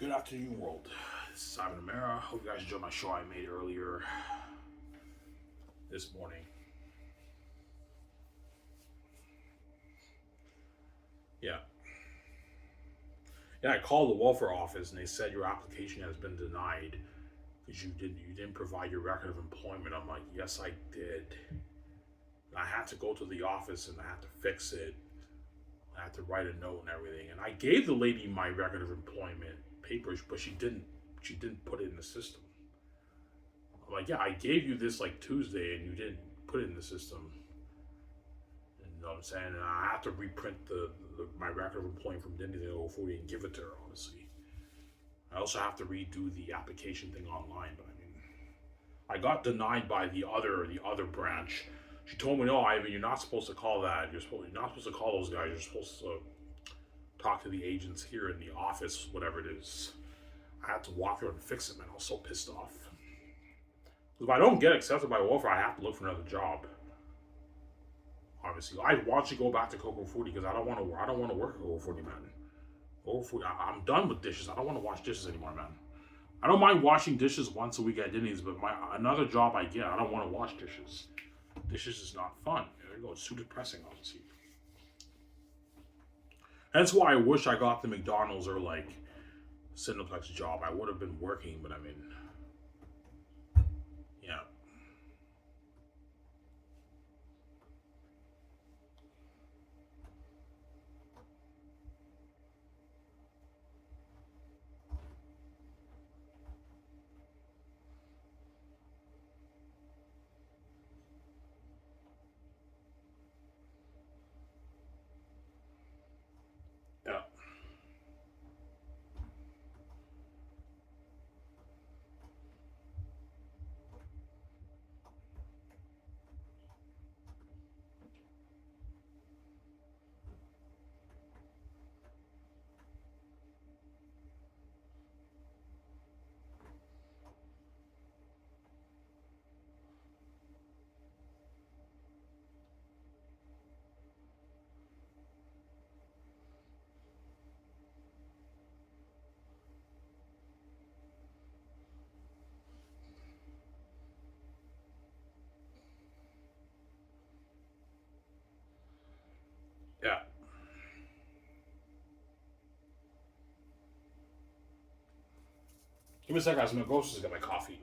Good afternoon, world. This is Simon Amara. Hope you guys enjoyed my show I made earlier this morning. Yeah. Yeah, I called the welfare office and they said your application has been denied because you didn't provide your record of employment. I'm like, yes, I did. And I had to go to the office and I had to fix it. I had to write a note and everything. And I gave the lady my record of employment papers, but she didn't put it in the system. I'm like, yeah, I gave you this like Tuesday and you didn't put it in the system. You know what I'm saying? And I have to reprint my record of employment from Denny to 040 and give it to her, obviously. I also have to redo the application thing online, but I mean, I got denied by the other branch. She told me, no, Ivan, you're not supposed to call that. You're not supposed to call those guys. You're supposed to talk to the agents here in the office, whatever it is. I had to walk there and fix it, man. I was so pissed off. If I don't get accepted by welfare, I have to look for another job. Obviously, I want to go back to Coco 40 because I don't want to work at Coco 40, man. Coco 40, I'm done with dishes. I don't want to wash dishes anymore, man. I don't mind washing dishes once a week at Denny's, but another job I get, I don't want to wash dishes. Dishes is not fun. There you go. It's too depressing, obviously. That's why I wish I got the McDonald's or like Cineplex job. I would have been working, but I mean, yeah. Yeah. Yeah. Give me a sec, guys. I'm gonna go get my coffee.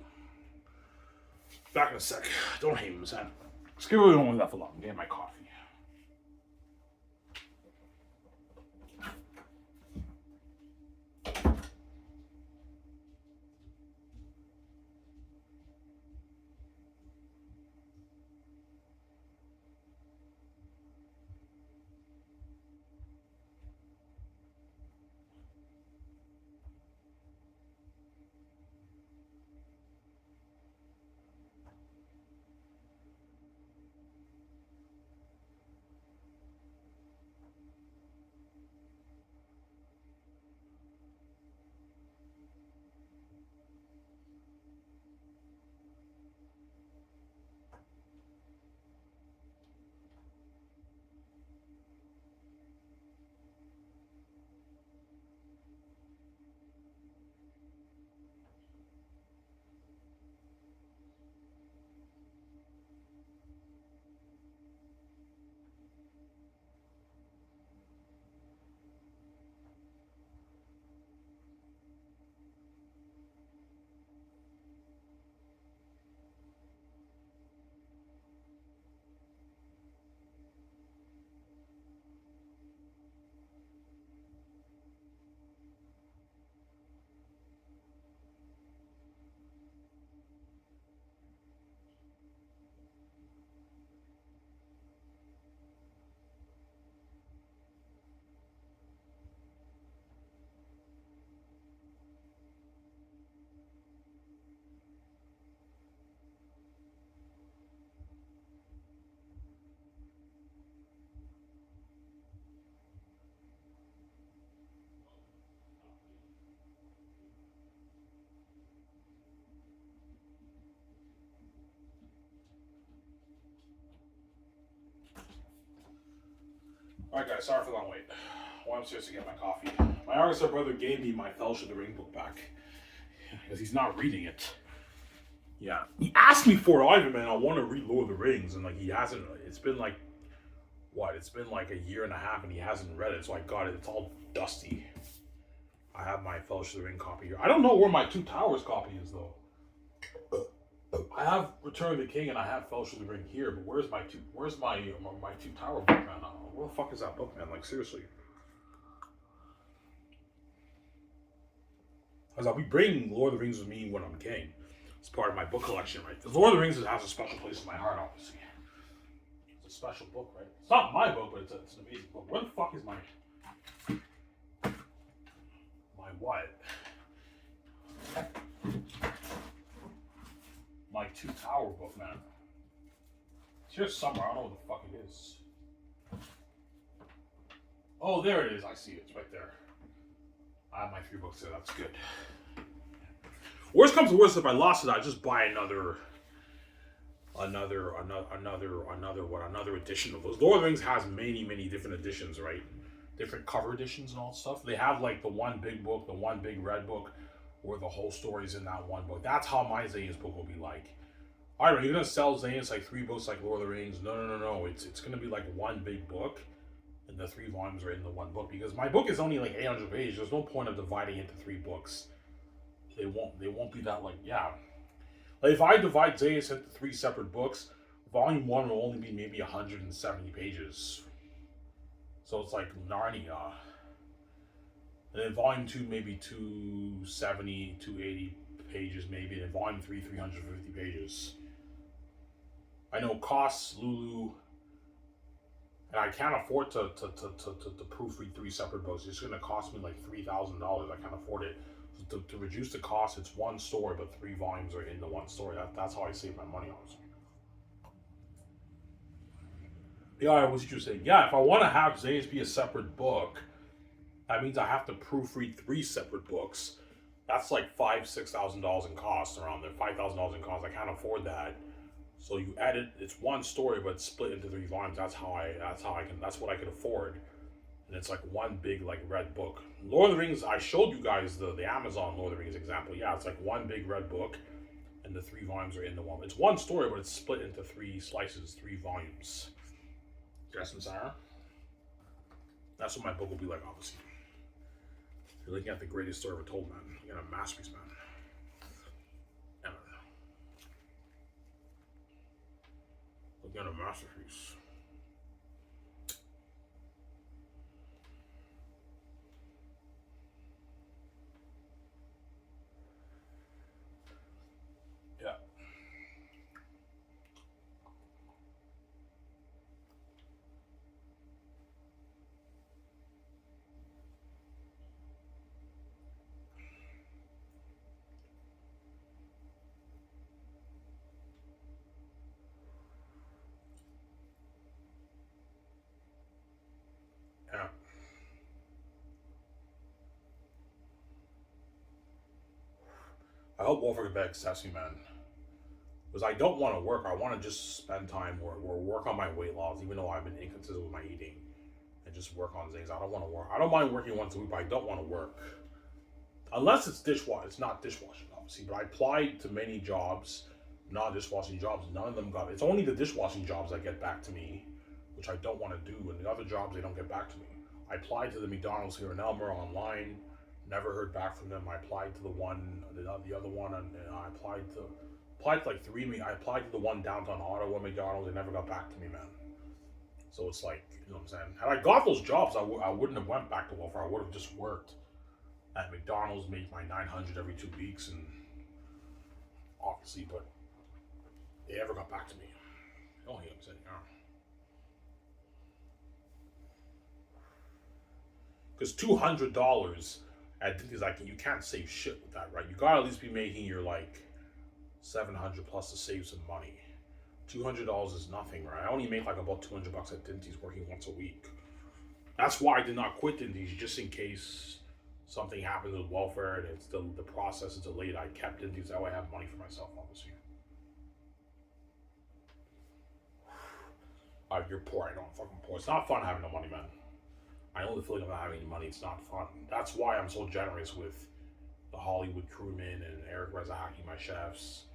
Back in a sec. Don't hate me, man. Skip really don't leave that for long. I'm getting my coffee. Alright, guys. Sorry for the long wait. went upstairs to get my coffee. My youngest brother gave me my Fellowship of the Ring book back because he's not reading it. Yeah, he asked me for it. Ivan, man, I want to read Lord of the Rings, and like he hasn't. It's been like what? It's been like a year and a half, and he hasn't read it. So I got it. It's all dusty. I have my Fellowship of the Ring copy here. I don't know where my Two Towers copy is though. I have Return of the King and I have Fellowship of the Ring here, but where's my Two Tower book, man? Where the fuck is that book, man? Like seriously. Because I'll be bringing Lord of the Rings with me when I'm king. It's part of my book collection, right? The Lord of the Rings has a special place in my heart, obviously. It's a special book, right? It's not my book, but it's an amazing book. Where the fuck is my what? My Two Tower book, man. It's here somewhere. I don't know what the fuck it is. Oh, there it is. I see it. It's right there. I have my 3 books there. That's good. Worst comes to worst, if I lost it, I just buy another edition of those. Lord of the Rings has many different editions, right? Different cover editions and all that stuff. They have like the one big book, the one big red book, where the whole story's in that one book. That's how my Xanus book will be like. Alright, you're gonna sell Xanus like 3 books like Lord of the Rings. No. It's gonna be like one big book, and the 3 volumes are in the one book. Because my book is only like 800 pages. There's no point of dividing it into 3 books. They won't be that like, yeah. Like if I divide Xanus into 3 separate books, volume 1 will only be maybe 170 pages. So it's like Narnia. And then volume 2 maybe 270, 280 pages maybe, and then volume 3 350 pages. I know costs, Lulu, and I can't afford to proofread 3 separate books. It's gonna cost me like $3,000. I can't afford it. So to reduce the cost, it's 1 story, but 3 volumes are in the 1 story. That's how I save my money, honestly. Yeah, what did you say? Yeah, if I want to have Xanus be a separate book, that means I have to proofread 3 separate books. That's like $5,000-$6,000 in costs around there. $5,000 in costs. I can't afford that. So you edit. It's 1 story, but it's split into 3 volumes. That's what I can afford. And it's like one big like red book. Lord of the Rings. I showed you guys the Amazon Lord of the Rings example. Yeah, it's like one big red book, and the 3 volumes are in the one. It's 1 story, but it's split into 3 slices, 3 volumes. Yes, and Sarah. That's what my book will be like, obviously. You're looking at the greatest story ever told, man. You got a masterpiece, man. Looking at a masterpiece. Yeah. Yeah. I hope Wolfgang Beck accepts me, man. Because I don't want to work. I want to just spend time or work on my weight loss, even though I've been inconsistent with my eating. And just work on things. I don't want to work. I don't mind working once a week, but I don't want to work. Unless it's dishwashing. It's not dishwashing, obviously. But I applied to many jobs, not dishwashing jobs. None of them got. It's only the dishwashing jobs that get back to me, which I don't want to do. And the other jobs, they don't get back to me. I applied to the McDonald's here in Elmer online. Never heard back from them. I applied to the other one, and I applied to like 3. I applied to the one downtown Ottawa McDonald's. They never got back to me, man. So it's like, you know what I'm saying? Had I got those jobs, I wouldn't have went back to welfare. I would have just worked at McDonald's, made my $900 every 2 weeks, and obviously, but they never got back to me. Oh, yeah, I'm saying, yeah. Because $200 at Disney's like, you can't save shit with that, right? You gotta at least be making your like $700 plus to save some money. $200 is nothing, right? I only make like about $200 at Dinty's working once a week. That's why I did not quit Dinty's, just in case something happens with welfare and it's the process is delayed. I kept Dinty's. That way I have money for myself, obviously. You're poor. I know I'm fucking poor. It's not fun having no money, man. I know the feeling of not having any money. It's not fun. That's why I'm so generous with the Hollywood crewmen and Eric Razaki, my chefs,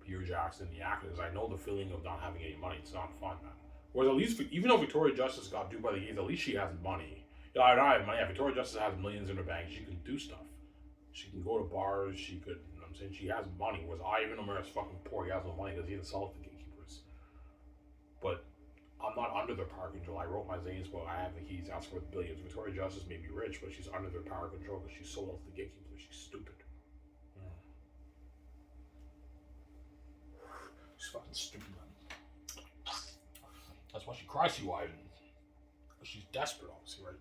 Peter Jackson, the actors. I know the feeling of not having any money. It's not fun, man. Whereas at least, even though Victoria Justice got duped by the gays, at least she has money. Yeah, I don't have money. Yeah, Victoria Justice has millions in her bank. She can do stuff. She can go to bars. She could, you know what I'm saying? She has money. Whereas Ivan Omer's fucking poor. He has no money because he didn't sell it to gatekeepers. But I'm not under their power control. I wrote my Xanus book. I have the keys. That's worth billions. Victoria Justice may be rich, but she's under their power control because she sold out to the gatekeepers. She's stupid. Yeah. She's fucking stupid, man. That's why she cries to you, Ivan. She's desperate, obviously, right?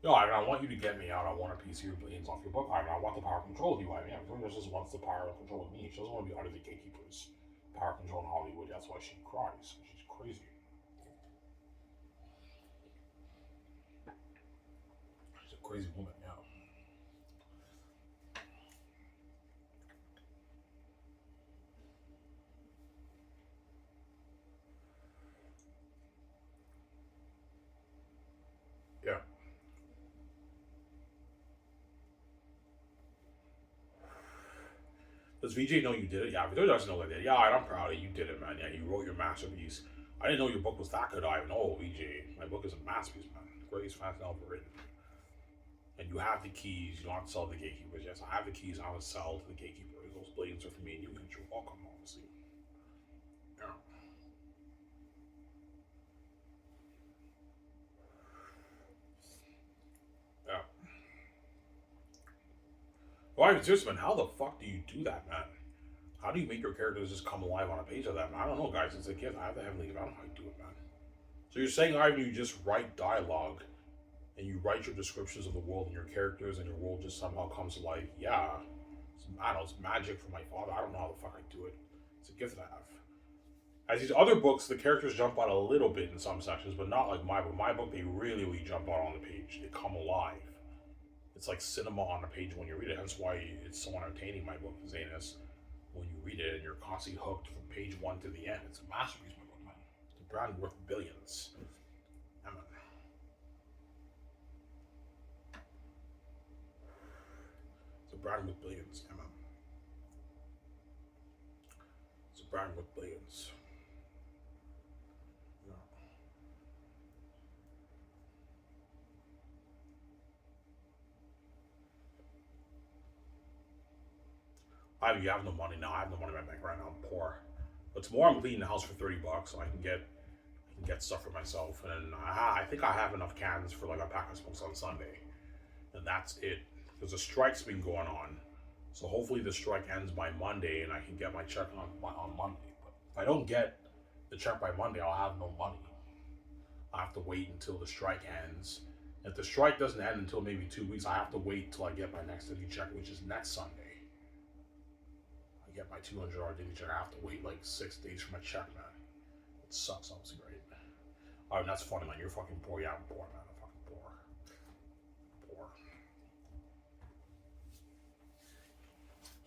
Yo, Ivan, I want you to get me out. I want a piece of your billions off your book, Ivan. I want the power control of you, Ivan. Yeah, Victoria Justice wants the power control of me. She doesn't want to be under the gatekeepers' power control in Hollywood. That's why she cries. She's crazy. She's a crazy woman, yeah. Yeah. Does VJ know you did it? Yeah, Victoria doesn't know that did. Yeah, I'm proud of you. You did it, man. Yeah, you wrote your masterpiece. I didn't know your book was that good, Ivan. Oh, VJ, my book is a masterpiece, man. The greatest fantasy novel ever written. And you have the keys. You don't have to sell to the gatekeepers. Yes, I have the keys. I will sell to the gatekeepers. Those billions are for me and you. You're welcome, obviously. Yeah. Yeah. Well, Ivan, seriously, man, how the fuck do you do that, man? How do you make your characters just come alive on a page of that, man? I don't know, guys. It's a gift. I have the heavenly gift. I don't know how you do it, man. So you're saying, Ivan, you just write dialogue and you write your descriptions of the world and your characters and your world just somehow comes to life. Yeah. I don't know, it's magic from my father. I don't know how the fuck I do it. It's a gift that I have. As these other books, the characters jump out a little bit in some sections, but not like my book. My book, they really jump out on the page. They come alive. It's like cinema on the page when you read it. That's why it's so entertaining, my book, Xanus. When you read it and you're constantly hooked from page 1 to the end. It's a masterpiece, my book, man. It's a brand worth billions. Yeah, man. It's a brand with billions, yeah, man. It's a brand with billions. Yeah. You have no money now. I have no money in my bank right now. I'm poor. But tomorrow I'm cleaning the house for $30, so I can get stuff for myself. And I think I have enough cans for like a pack of smokes on Sunday, and that's it. Because the strike's been going on, so hopefully the strike ends by Monday, and I can get my check on Monday. But if I don't get the check by Monday, I'll have no money. I have to wait until the strike ends. If the strike doesn't end until maybe 2 weeks, I have to wait till I get my next Disney check, which is next Sunday. I get my $200 Disney check. I have to wait like 6 days for my check, man. It sucks, obviously, right? I mean, that's funny, man. You're fucking poor. Yeah, I'm poor, man. I'm fucking poor. Poor.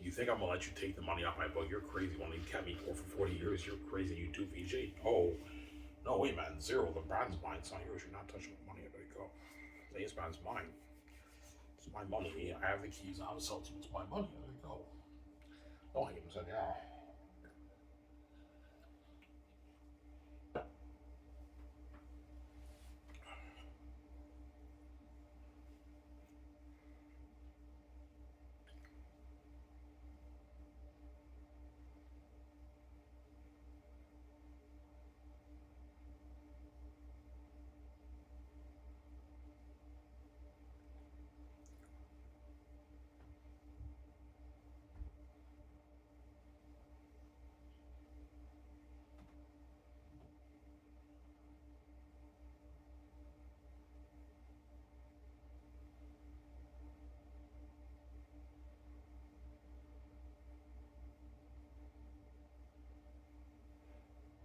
You think I'm gonna let you take the money off my book? You're crazy. When you kept me poor for 40 years, you're crazy. You do, VJ. Oh, no, wait, man. Zero. The brand's mine. It's not yours. You're not touching the money. I better go. This brand's mine. It's my money. I have the keys. I'm selling it. It's my money. I better go. Don't hate him, said, yeah.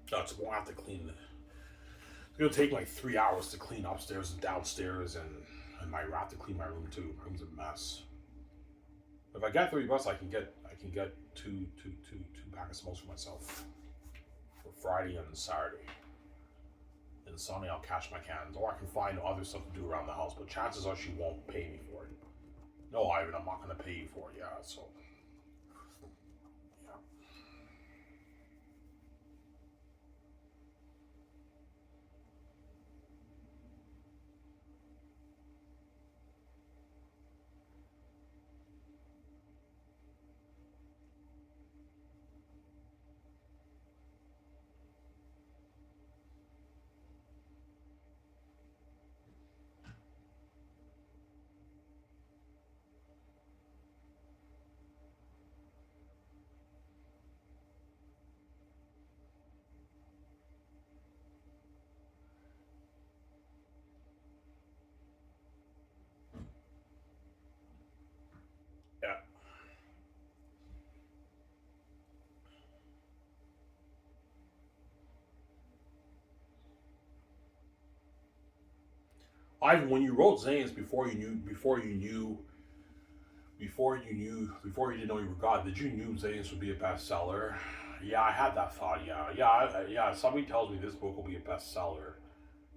No, it's going to have to clean. It's going to take like 3 hours to clean upstairs and downstairs, and I have to clean my room too. My room's a mess. If I get $30, I can get two packs of smokes for myself for Friday and Saturday. And Sunday I'll cash my cans, or I can find other stuff to do around the house. But chances are she won't pay me for it. No, Ivan, I'm not gonna pay you for it. Yeah, so yeah. Yeah. Ivan, when you wrote Zane's before you didn't know you were God, did you knew Zane's would be a bestseller? Yeah, I had that thought. Yeah, yeah, yeah. Somebody tells me this book will be a bestseller,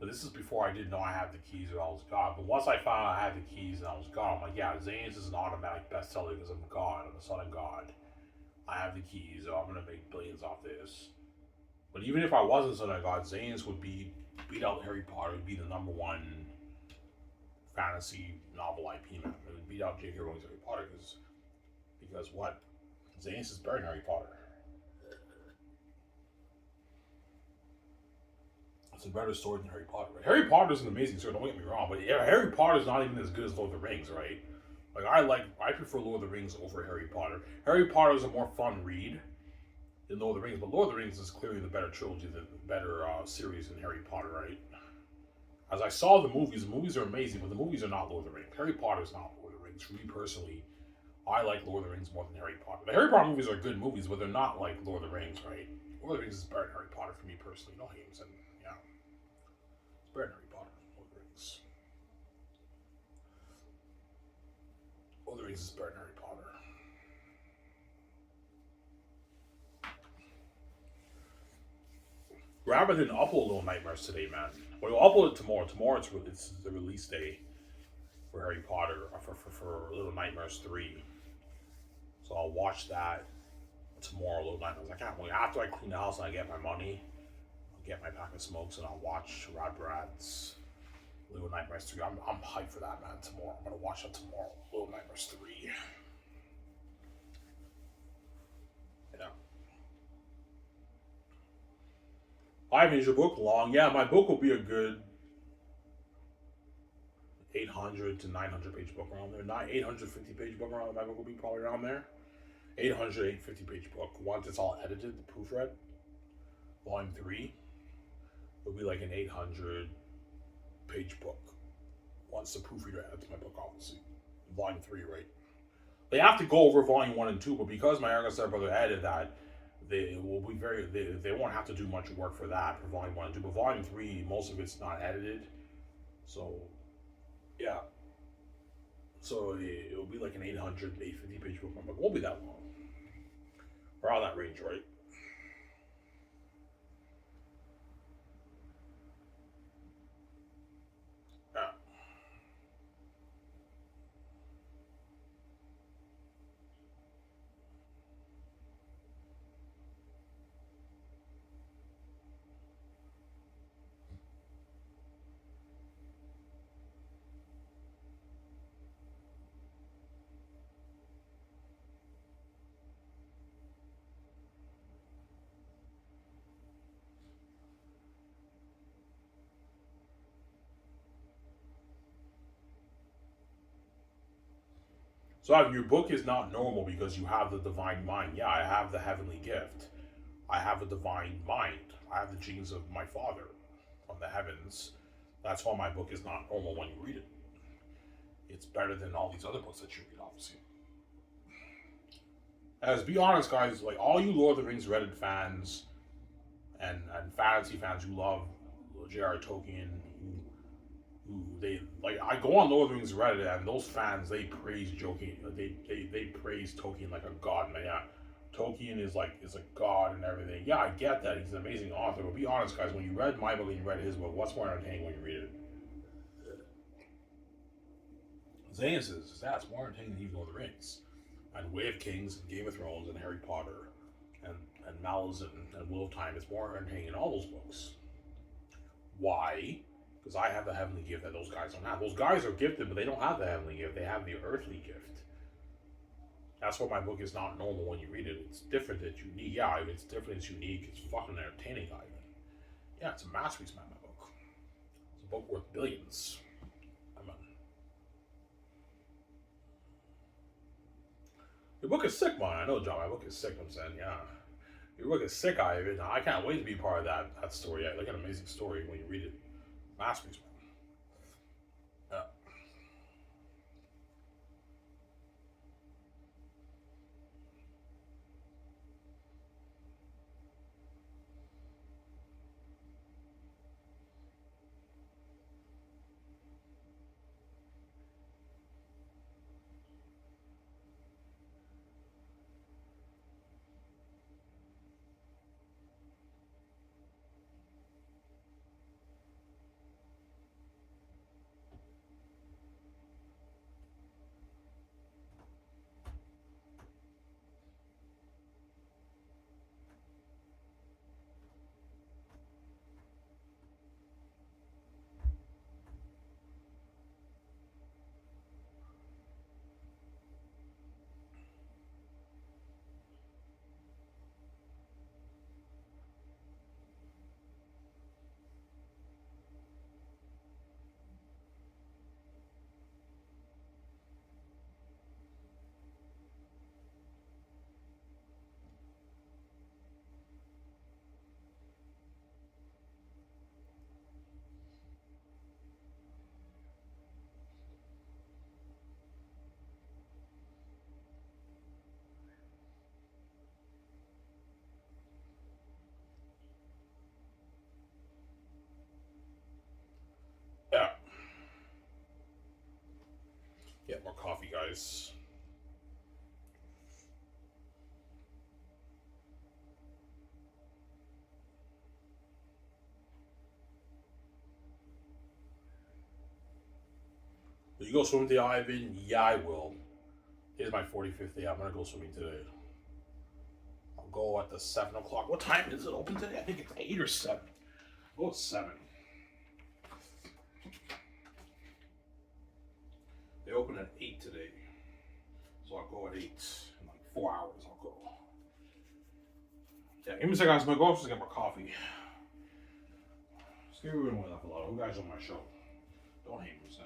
but this is before I didn't know I had the keys or I was God. But once I found out I had the keys and I was God, I'm like, yeah, Zane's is an automatic bestseller because I'm God. I'm the son of God. I have the keys, so I'm gonna make billions off this. But even if I wasn't son of God, Zane's would beat out Harry Potter. Would be the number one fantasy novel IP, man. It would beat out J.K. Rowling's Harry Potter because what? Xanus is better than Harry Potter. It's a better story than Harry Potter. Right? Harry Potter is an amazing story. Don't get me wrong, but yeah, Harry Potter is not even as good as Lord of the Rings, right? Like I prefer Lord of the Rings over Harry Potter. Harry Potter is a more fun read than Lord of the Rings, but Lord of the Rings is clearly the better trilogy, the better series than Harry Potter, right? As I saw the movies are amazing, but the movies are not Lord of the Rings. Harry Potter is not Lord of the Rings. For me personally, I like Lord of the Rings more than Harry Potter. The Harry Potter movies are good movies, but they're not like Lord of the Rings, right? Lord of the Rings is better than Harry Potter for me personally. No games, and yeah, it's better than Harry Potter. Lord of the Rings. Lord of the Rings is better than Harry Potter. Rabbit didn't upload Little Nightmares today, man. Well, we'll upload it tomorrow. Tomorrow it's the release day for Harry Potter, for Little Nightmares 3. So I'll watch that tomorrow, Little Nightmares. I can't wait. After I clean the house and I get my money, I'll get my pack of smokes and I'll watch Rad's Little Nightmares 3. I'm hyped for that, man, tomorrow. I'm going to watch that tomorrow, Little Nightmares 3. Yeah. Ivan, is your book long? Yeah, my book will be a good 800 to 900 page book around there. Not 850 page book around there. My book will be probably around there. 800, 850 page book. Once it's all edited, the proofread, volume 3, it'll be like an 800 page book. Once the proofreader edits my book, obviously. Volume 3, right? They have to go over volume 1 and 2, but because my younger stepbrother edited that, they will be they won't have to do much work for that for volume 1 and 2. But volume 3, most of it's not edited. So, yeah. So it'll be like an 800, 850 page book. But it won't be that long. Around that range, right? Yeah. So Ivan, your book is not normal because you have the divine mind. Yeah, I have the heavenly gift. I have a divine mind. I have the genes of my father from the heavens. That's why my book is not normal when you read it. It's better than all these other books that you read, obviously. As be honest, guys, like all you Lord of the Rings Reddit fans and fantasy fans who love J.R. Tolkien, who they like, I go on Lord of the Rings Reddit and those fans they praise Tolkien, they praise Tolkien like a god, man. Yeah, Tolkien is a god and everything. Yeah, I get that. He's an amazing author. But be honest, guys, when you read my book and you read his book, what's more entertaining when you read it? Xanus is that's more entertaining than even Lord of the Rings, and Way of Kings, and Game of Thrones, and Harry Potter, and Malazan, and Wheel of Time. It's more entertaining in all those books. Why? Because I have the heavenly gift that those guys don't have. Those guys are gifted, but they don't have the heavenly gift. They have the earthly gift. That's why my book is not normal when you read it. It's different, it's unique. Yeah, it's different, it's unique, it's fucking entertaining, Ivan. Yeah, it's a masterpiece, man, my book. It's a book worth billions. I mean, your book is sick, man. I know, John, my book is sick, I'm saying, yeah. Your book is sick, Ivan. I can't wait to be part of that story. Like an amazing story when you read it. Masterpiece, man. Yeah. Yeah. Get more coffee, guys. Will you go swimming today, Ivan? Yeah, I will. Today's my 45th day. I'm gonna go swimming today. I'll go at the 7 o'clock. What time is it open today? I think it's 8 or 7. Oh, it's 7. They open at 8 today. So I'll go at 8. In like 4 hours, I'll go. Yeah, give me a second, guys. I'm gonna go upstairs and get more coffee. Just give everyone one enough a lot. Who guys on my show? Don't hate me, son.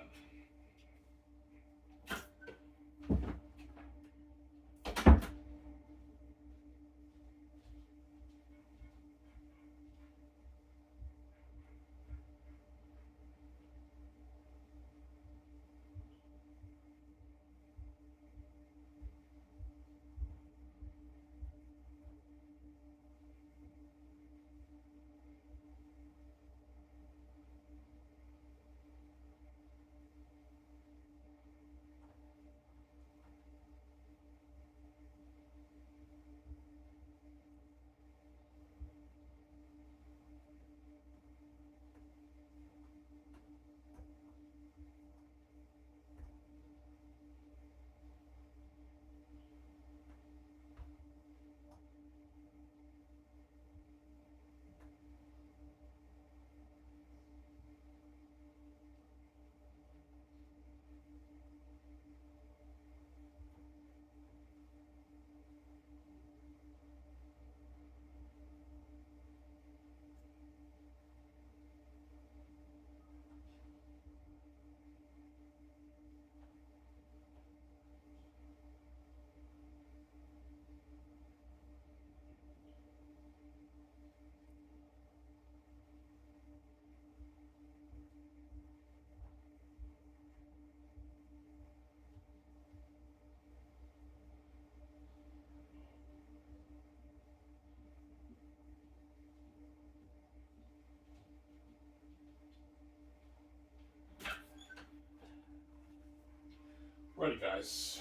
Ready, guys.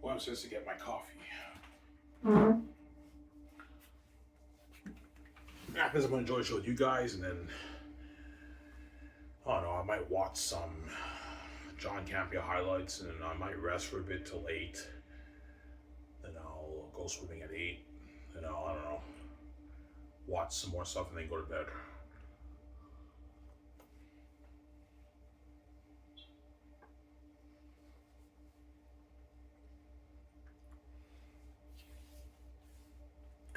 Well, I'm supposed to get my coffee. Yeah, because I'm gonna enjoy the show with you guys, and then I don't know. I might watch some John Campea highlights, and I might rest for a bit till 8. Then I'll go swimming at 8. Then I don't know, watch some more stuff, and then go to bed.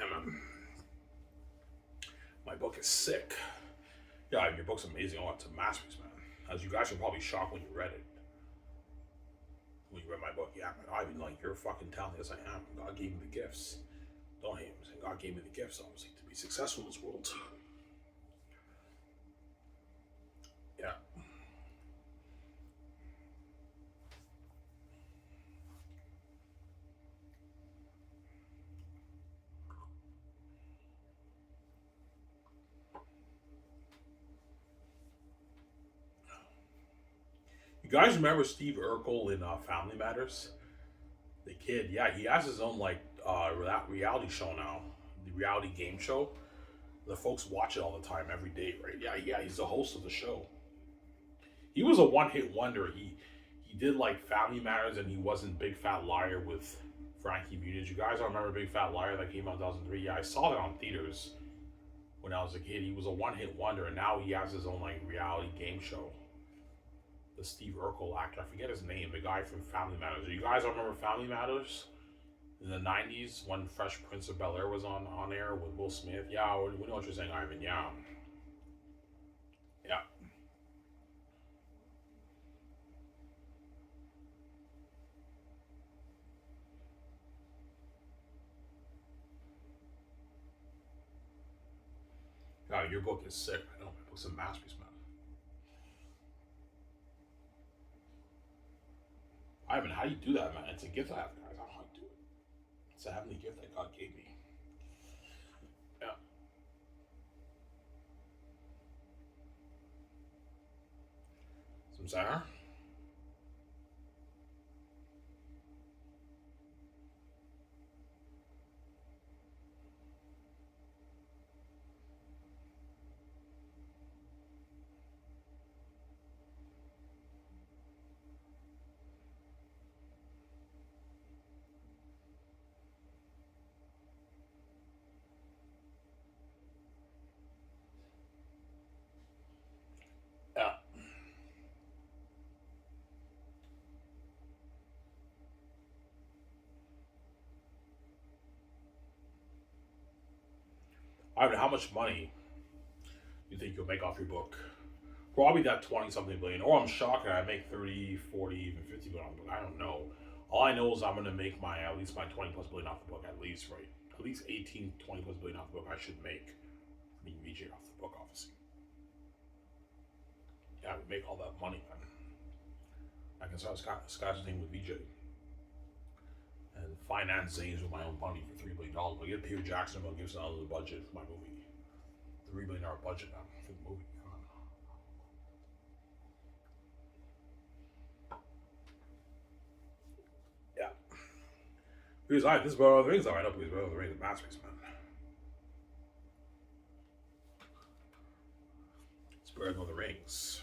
And my book is sick. Yeah, your book's amazing. Oh, it's a masterpiece, man. As you guys were probably shocked when you read it. When you read my book, yeah, man, Ivan, like, you're fucking talented as I am. God gave me the gifts. Don't hate him. God gave me the gifts, obviously, to be successful in this world. Yeah. You guys remember Steve Urkel in Family Matters? The kid, yeah, he has his own like reality show now, the reality game show. The folks watch it all the time, every day, right? Yeah, yeah, he's the host of the show. He was a one-hit wonder. He did like Family Matters, and he wasn't Big Fat Liar with Frankie Muniz. You guys don't remember Big Fat Liar that came out in 2003? Yeah, I saw that on theaters when I was a kid. He was a one-hit wonder, and now he has his own like reality game show. The Steve Urkel actor, I forget his name, the guy from Family Matters. You guys don't remember Family Matters? In the 90s, when Fresh Prince of Bel Air was on air with Will Smith. Yeah, we know what you're saying, Ivan. Yeah. Yeah. Yeah, your book is sick. I know, my book's a masterpiece, man. Ivan, how do you do that, man? It's a gift I have, guys. I don't know how to do it. It's a heavenly gift that God gave me. Yeah. Some Sarah? Yeah. Ivan, how much money do you think you'll make off your book? Probably that 20 something billion. Or I'm shocked that I make 30, 40, even 50 billion off the book. I don't know. All I know is I'm gonna make my at least my 20 plus billion off the book, at least, right? At least 18, 20 plus billion off the book I should make. I mean VJ off the book, obviously. Yeah, I would make all that money, man. I can start skyrocketing with VJ and finance Zanes with my own money for $3 billion. I'll get Peter Jackson, but give us another budget for my movie. $3 billion budget now for the movie. Yeah. Because this is Lord of the Rings, though. I know because Lord of the Rings is a masterpiece, man. It's Lord of the Rings.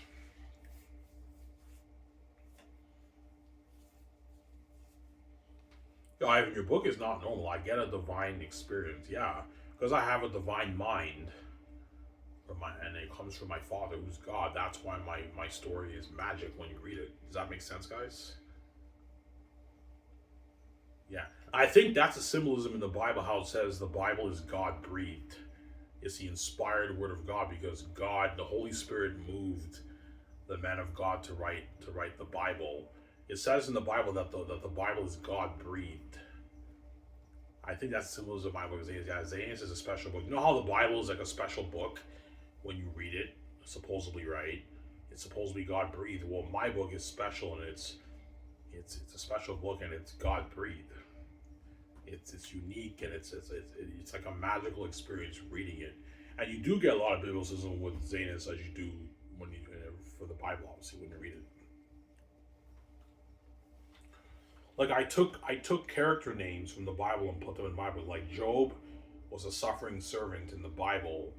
Yo, Ivan, your book is not normal. I get a divine experience, yeah, because I have a divine mind, and it comes from my Father, who's God. That's why my story is magic when you read it. Does that make sense, guys? Yeah, I think that's a symbolism in the Bible. How it says the Bible is God breathed. It's the inspired word of God because God, the Holy Spirit, moved the man of God to write the Bible. It says in the Bible that the Bible is God breathed. I think that's symbolism of my book. Yeah, Xanus is a special book. You know how the Bible is like a special book when you read it, supposedly, right? It's supposed to be God breathed. Well, my book is special, and it's a special book, and it's God breathed. It's unique, and it's like a magical experience reading it. And you do get a lot of biblicism with Xanus as you do when you for the Bible, obviously, when you read it. Like I took character names from the Bible and put them in the Bible. Like Job was a suffering servant in the Bible.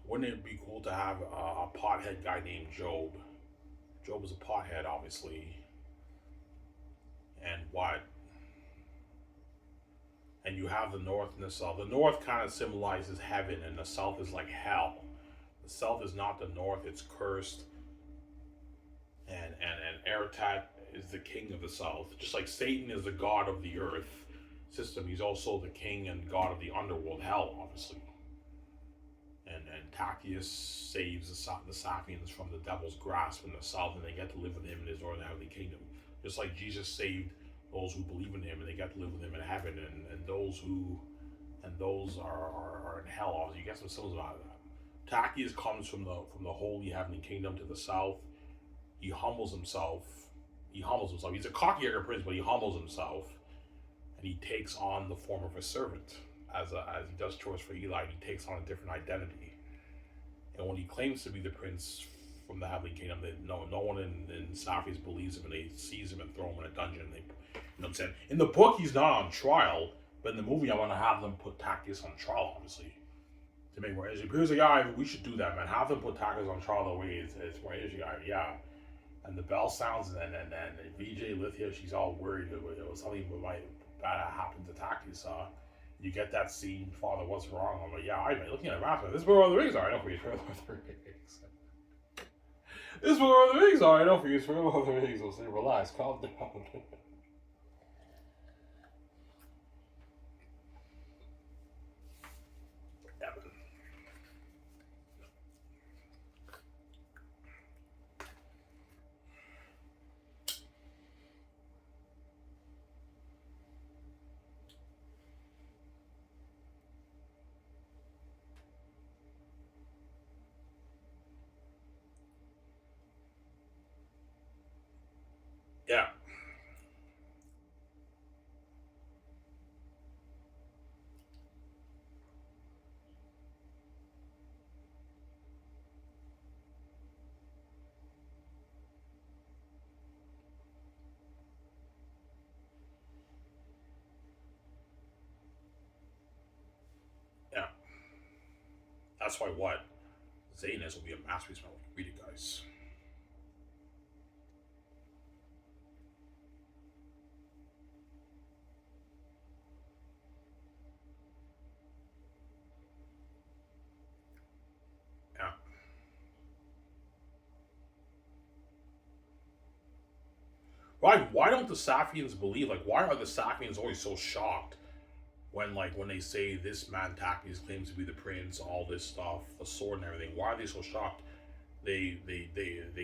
Wouldn't it be cool to have a pothead guy named Job? Job was a pothead, obviously. And what? And you have the north and the south. The north kind of symbolizes heaven, and the south is like hell. The south is not the north; it's cursed. And Aratat is the king of the south. Just like Satan is the god of the earth system, he's also the king and god of the underworld, hell, obviously. And Tachyon saves the Sapiens from the devil's grasp in the south, and they get to live with him in his northern heavenly kingdom. Just like Jesus saved those who believe in him, and they get to live with him in heaven, and those are in hell. Obviously, you get some symbols about that. Tachyon comes from the holy heavenly kingdom to the south. He humbles himself. He's a cocky arrogant prince, but he humbles himself, and he takes on the form of a servant. As he does chores for Eli, he takes on a different identity. And when he claims to be the prince from the heavenly kingdom, no one in Sapphies believes him, and they seize him and throw him in a dungeon. And you know what I'm saying? In the book, he's not on trial, but in the movie, I want to have them put Tachyon on trial, obviously. To make more issue. Here's a guy, we should do that, man. Have them put Tachyon on trial the way it's more issue. Yeah. And the bell sounds, and VJ Lithia, she's all worried it was something might bad happen to Tachyon. So you get that scene, Father, what's wrong? I'm like, yeah, I'm looking at a map. This is where all the rings are. I know for you. This is where all the rings are. I know for you. Where all the rings. I'll say, relax, calm down. Yeah. Yeah. That's why what? Xanus will be a masterpiece. Read it, guys. Yeah. Why don't the Sapiens believe? Like, why are the Sapiens always so shocked when they say this man Tachyon claims to be the prince, all this stuff, the sword and everything? Why are they so shocked? They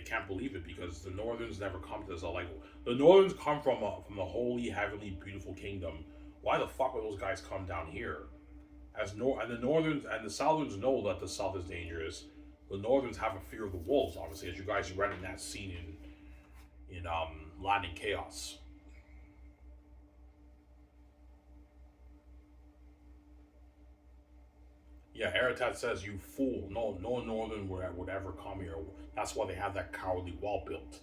can't believe it because the Northerns never come to this. Like, the Northerns come from the holy, heavenly, beautiful kingdom. Why the fuck would those guys come down here? And the Northerns and the Southerns know that the South is dangerous. The Northerns have a fear of the wolves, obviously, as you guys read in that scene in Land in Chaos. Yeah, Aratat says, "You fool! No Northern would ever come here. That's why they have that cowardly wall built."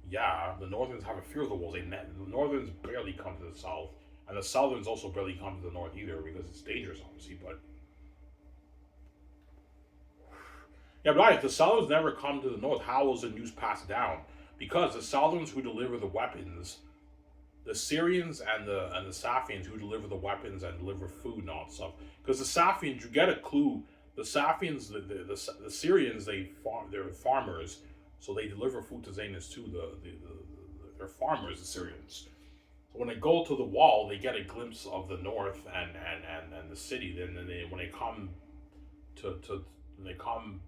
Yeah, the Northerns have a fear of the wolves. The Northerns barely come to the South, and the Southerns also barely come to the North either because it's dangerous, obviously. But yeah, but if the Southerns never come to the North, how was the news passed down? Because the Southerns who deliver the weapons, the Syrians and the Sapphians who deliver the weapons and deliver food and all that stuff. Because the Sapphians, you get a clue. The Sapphians, the Syrians, they're farmers, so they deliver food to Xanus too. They're farmers, the Syrians. So when they go to the wall, they get a glimpse of the north and the city. Then when they come to when they come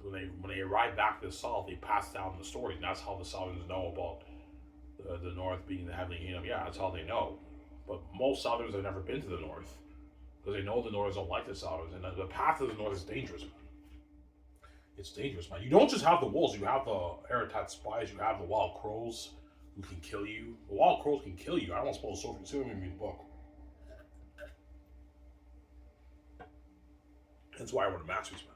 when they arrive back to the south, they pass down the stories, and that's how the Southerns know about the North being the heavenly kingdom. Yeah, that's how they know. But most Southerns have never been to the North because they know the Northers don't like the Southerns, and the path to the North is dangerous, man. It's dangerous, man. You don't just have the wolves; you have the Aratat spies, you have the wild crows who can kill you. The wild crows can kill you. I don't suppose so. See what I mean in the book. That's why I want a masterpiece, man.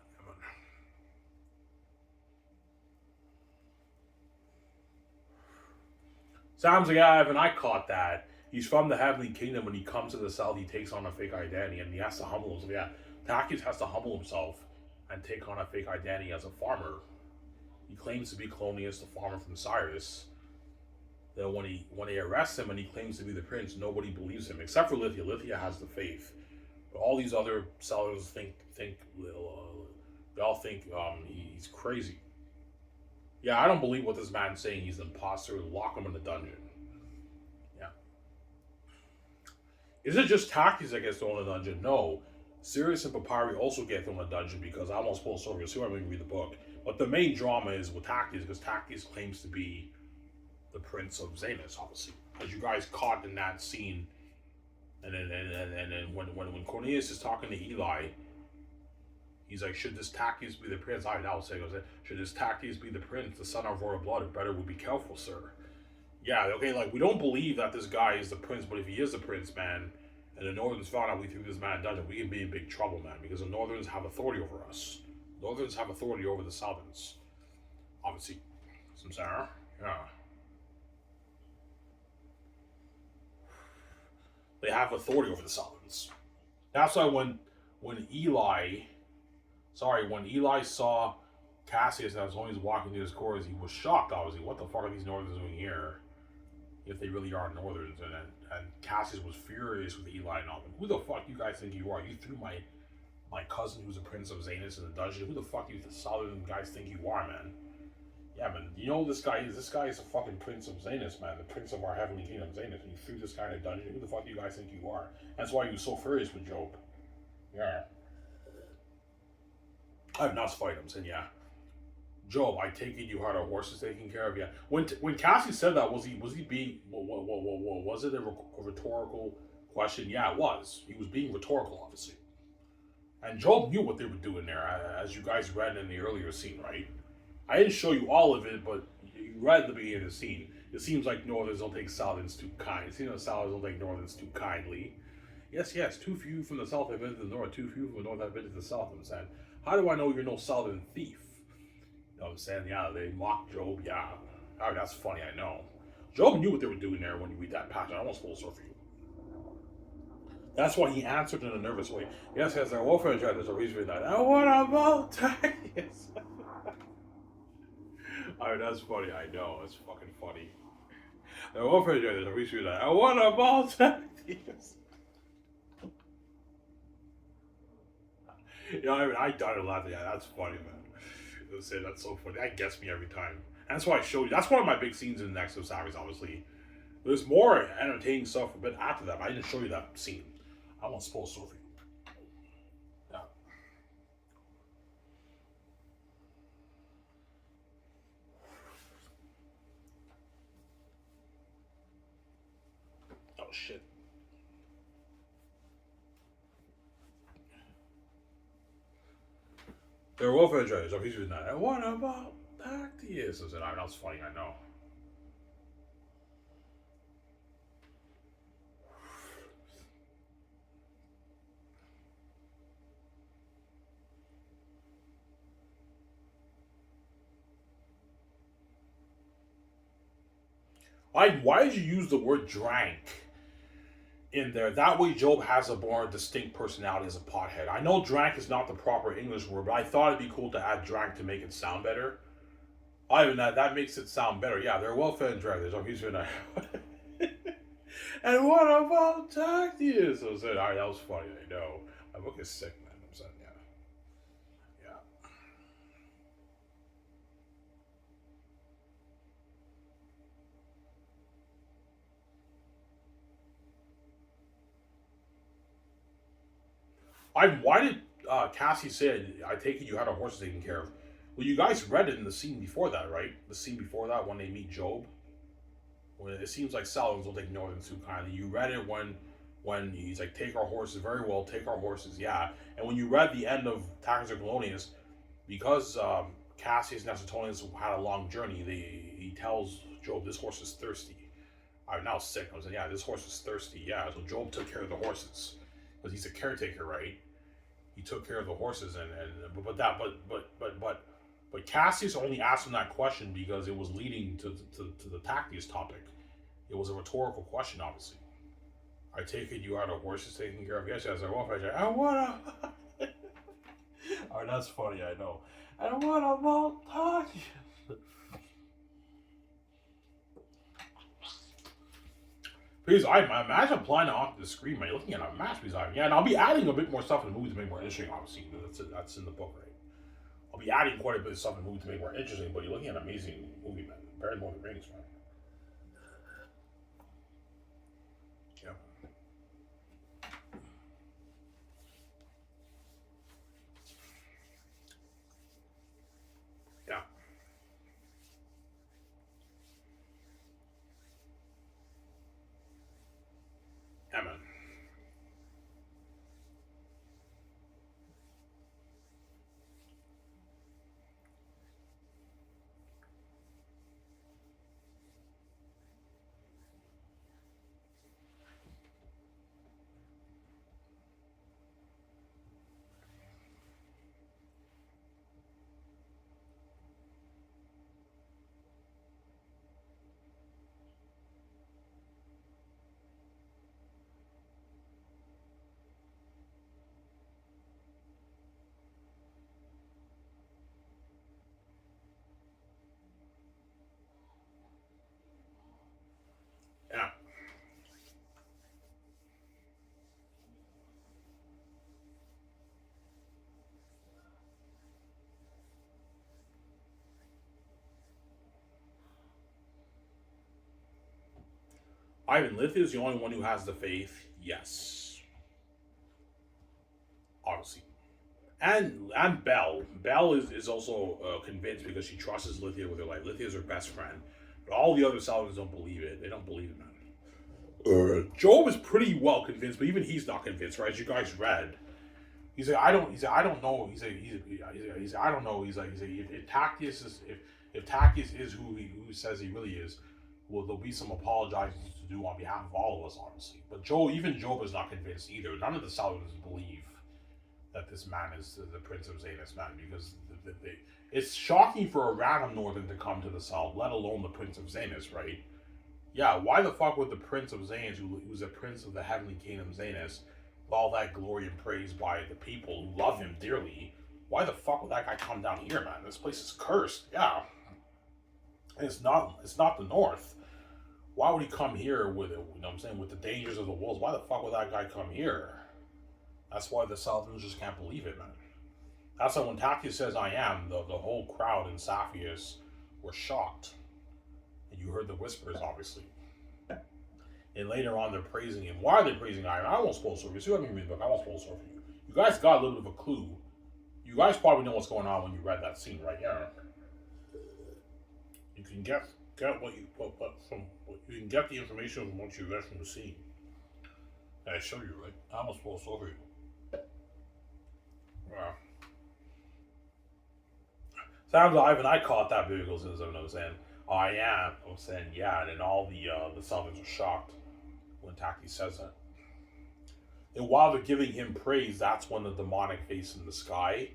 Sam's like, yeah, Evan, I caught that. He's from the Heavenly Kingdom. When he comes to the South, he takes on a fake identity, and he has to humble himself. Yeah, Takis has to humble himself and take on a fake identity as a farmer. He claims to be Colonius, the farmer from Cyrus. Then when they arrest him and he claims to be the prince, nobody believes him except for Lithia. Lithia has the faith, but all these other sellers think they all think he's crazy. Yeah, I don't believe what this man's saying. He's an imposter. Lock him in the dungeon. Yeah. Is it just Takis that gets thrown in the dungeon? No. Sirius and Papyri also get thrown in the dungeon because I almost pulled over. You'll see when we read the book. But the main drama is with Takis because Takis claims to be the Prince of Xanus, obviously. As you guys caught in that scene. And then when Cornelius is talking to Eli, he's like, should this Takis be the prince? I now say, should this Takis be the prince, the son of royal blood? It better would be careful, sir. Yeah, okay, like, we don't believe that this guy is the prince, but if he is the prince, man, and the Northerns found out we threw this man in dungeon, we can be in big trouble, man, because the Northerns have authority over us. Northerns have authority over the Southerns. Obviously. Some Sarah? Yeah. They have authority over the Southerns. That's why when Eli saw Cassius and when he was walking through his corridors, he was shocked, obviously. What the fuck are these Northerns doing here? If they really are Northerns. And Cassius was furious with Eli and all them. Who the fuck you guys think you are? You threw my cousin who's a prince of Xanus in the dungeon. Who the fuck you Southern guys think you are, man? Yeah, man. You know this guy is a fucking prince of Xanus, man. The prince of our heavenly kingdom, Xanus. And you threw this guy in a dungeon. Who the fuck do you guys think you are? That's why he was so furious with Job. Yeah. I have not fight him, saying, yeah. Job, I take it you had our horses taken care of. Yeah. When Cassie said that, was he being was it a rhetorical question? Yeah, it was. He was being rhetorical, obviously. And Job knew what they were doing there, as you guys read in the earlier scene, right? I didn't show you all of it, but you read the beginning of the scene. It seems like Northerns don't take Southerns too kind. It seems like Southerns don't take Northerns too kindly. Yes, too few from the South have been to the North, too few from the North have been to the South, I'm saying. How do I know you're no Southern thief? You know what I'm saying? Yeah, they mocked Job, yeah. Oh, that's funny, I know. Job knew what they were doing there when you read that passage. I almost full sore for you. That's why he answered in a nervous way. Yes, there are warfare judges, so he's reading that. And what about Titus? Oh, that's funny, I know. It's fucking funny. There are warfare judges, so he's reading that. And what about Titus? You know, I died a lot. Yeah, that's funny, man. That's so funny. That gets me every time. And that's why I showed you. That's one of my big scenes in the Next of Savis, obviously. There's more entertaining stuff a bit after that, but I didn't show you that scene. I won't spoil Sophie. Yeah. Oh, shit. There are welfare judges. Oh, he's doing that. And what about Tactius? I said, oh, that's funny, I know. Why did you use the word drank in there? That way Job has a more distinct personality as a pothead. I know drank is not the proper English word, but I thought it'd be cool to add drank to make it sound better. Even that makes it sound better. Yeah, they're well-fed dragons. Oh, he's gonna. And what about Tactius? I said, alright, that was funny, I know. My book is sick, man. I'm saying, yeah. Why did Cassie say, I take it you had a horse taken care of? Well, you guys read it in the scene before that, right? The scene before that when they meet Job. When it seems like Saladins will take Northern too kindly. You read it when he's like, take our horses, very well, take our horses, yeah. And when you read the end of Tactics of Polonius, because Cassius and Suetonius had a long journey, he tells Job, this horse is thirsty. I'm now sick. I was like, yeah, this horse is thirsty, yeah. So Job took care of the horses. Because he's a caretaker, right? He took care of the horses, but Cassius only asked him that question because it was leading to the Tactius topic, It was a rhetorical question, obviously. I take it you had a horse taken care of. Yes, as I walk, I wanna. Oh, that's funny. I know. I wanna walk. Because I imagine applying it onto the screen, man. You're looking at a masterpiece. Yeah, and I'll be adding a bit more stuff in the movie to make it more interesting. Obviously, that's in the book, right? I'll be adding quite a bit of stuff in the movie to make it more interesting. But you're looking at an amazing movie, man. Very more than Rings, man. Yeah. Yeah. Yeah, man. Yeah. Ivan Lithia is the only one who has the faith. Yes, obviously. And Belle is also convinced because she trusts Lithia with her life. Lithia is her best friend, but all the other Saladins don't believe it. They don't believe it, man. Job is pretty well convinced, but even he's not convinced, right? As you guys read, he's like, I don't. He's like, I don't know. He's like, I don't know. He's like, if Tactius is if Tactius is who says he really is, well, there'll be some apologizing to do on behalf of all of us, obviously. But even Job is not convinced either. None of the Saladins believe that this man is the Prince of Xanus, man, because it's shocking for a random Northern to come to the South, let alone the Prince of Xanus, right? Yeah, why the fuck would the Prince of Xanus, who's a prince of the heavenly kingdom Xanus, with all that glory and praise by the people who love him dearly, why the fuck would that guy come down here, man? This place is cursed. Yeah, it's not the North. Why would he come here with it? You know what I'm saying? With the dangers of the wolves, why the fuck would that guy come here? That's why the Southerners just can't believe it, man. That's why when Tactius says I am, the whole crowd in Saphius were shocked. And you heard the whispers, obviously. And later on, they're praising him. Why are they praising him? I won't spoil for you. So you haven't read the book. I won't spoil for you. You guys got a little bit of a clue. You guys probably know what's going on when you read that scene, right? Yeah. You can get what you from. You can get the information from what you read from the scene. I show you, right? I almost spoil for you. Yeah. Sounds like Ivan, I caught that vehicle since I was saying, I am. I was saying, yeah, and then all the Southerners are shocked when Taki says that. And while they're giving him praise, that's when the demonic face in the sky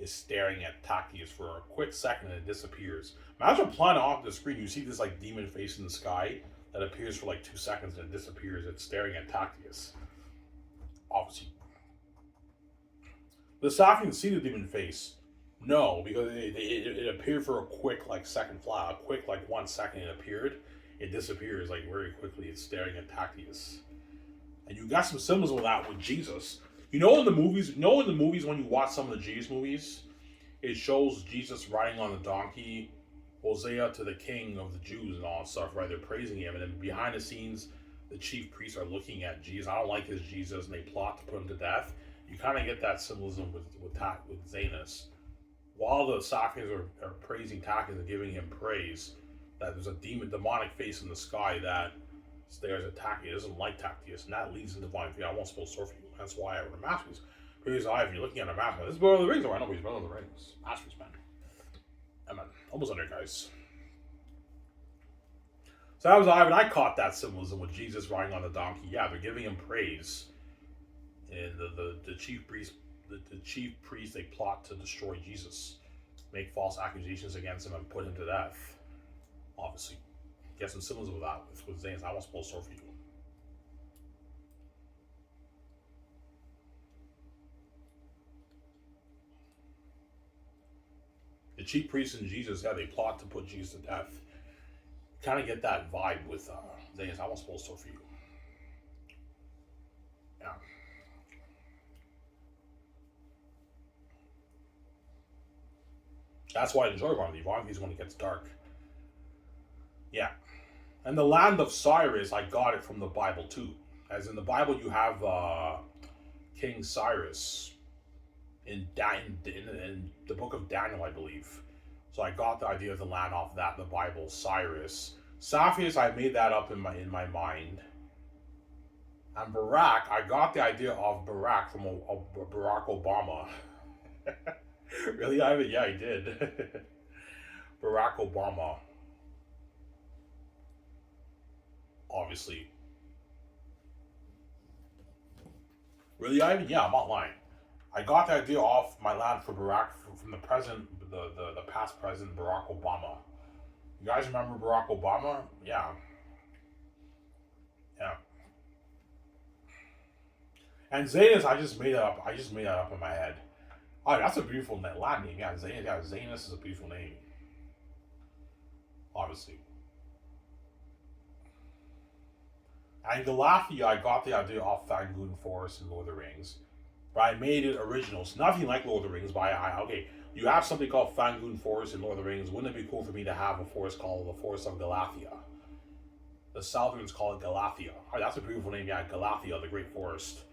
is staring at Tactius for a quick second and it disappears. Imagine playing off the screen, you see this like demon face in the sky that appears for like 2 seconds and it disappears. It's staring at Tactius. Obviously. The Saphians see the demon face. No, because it appeared for a quick like second flat, a quick like 1 second it appeared. It disappears like very quickly. It's staring at Tactius. And you got some symbols of that with Jesus. In the movies when you watch some of the Jesus movies, it shows Jesus riding on a donkey, Hosea to the king of the Jews and all that stuff, right? They're praising him. And then behind the scenes, the chief priests are looking at Jesus. I don't like his Jesus, and they plot to put him to death. You kind of get that symbolism with Xanus. While the Sakians are praising Tactius and giving him praise, that there's a demonic face in the sky that stares at Tactius, doesn't like Tactius, and that leads to divine fear. I won't spoil story for you. That's why I wrote a masterpiece. Because if you're looking at a masterpiece, this is Lord of the Rings, or I know he's Lord of the Rings. Masterpiece, man. I'm almost under, guys. So that was Ivan. I caught that symbolism with Jesus riding on the donkey. Yeah, they're giving him praise, and the chief priest. The chief priests, they plot to destroy Jesus, make false accusations against him, and put him to death. Obviously, get some symbolism of that with Xanus. I want to spoil story for you. The chief priest and Jesus, yeah, they plot to put Jesus to death. Kind of get that vibe with Xanus. I want to spoil story for you. Yeah. That's why I enjoy Varney. Varney is when it gets dark. Yeah. And the land of Cyrus, I got it from the Bible too. As in the Bible, you have King Cyrus in the book of Daniel, I believe. So I got the idea of the land off that, the Bible, Cyrus. Sapphius, I made that up in my mind. And Barack, I got the idea of Barack from Barack Obama. Really, Ivan? Yeah, I did. Barack Obama. Obviously. Really, Ivan? Yeah, I'm not lying. I got the idea off my land for Barack from the present, the past president, Barack Obama. You guys remember Barack Obama? Yeah. Yeah. And Xanus, I just made it up. I just made that up in my head. Oh, that's a beautiful land name. Yeah, Xanus. Yeah, Xanus is a beautiful name. Obviously. And Galathia, I got the idea off Fangoon Forest and Lord of the Rings. But I made it original. It's nothing like Lord of the Rings, but okay, you have something called Fangoon Forest in Lord of the Rings. Wouldn't it be cool for me to have a forest called the Forest of Galathia? The Southerns call it Galathia. Oh, that's a beautiful name, yeah, Galathia, the Great Forest.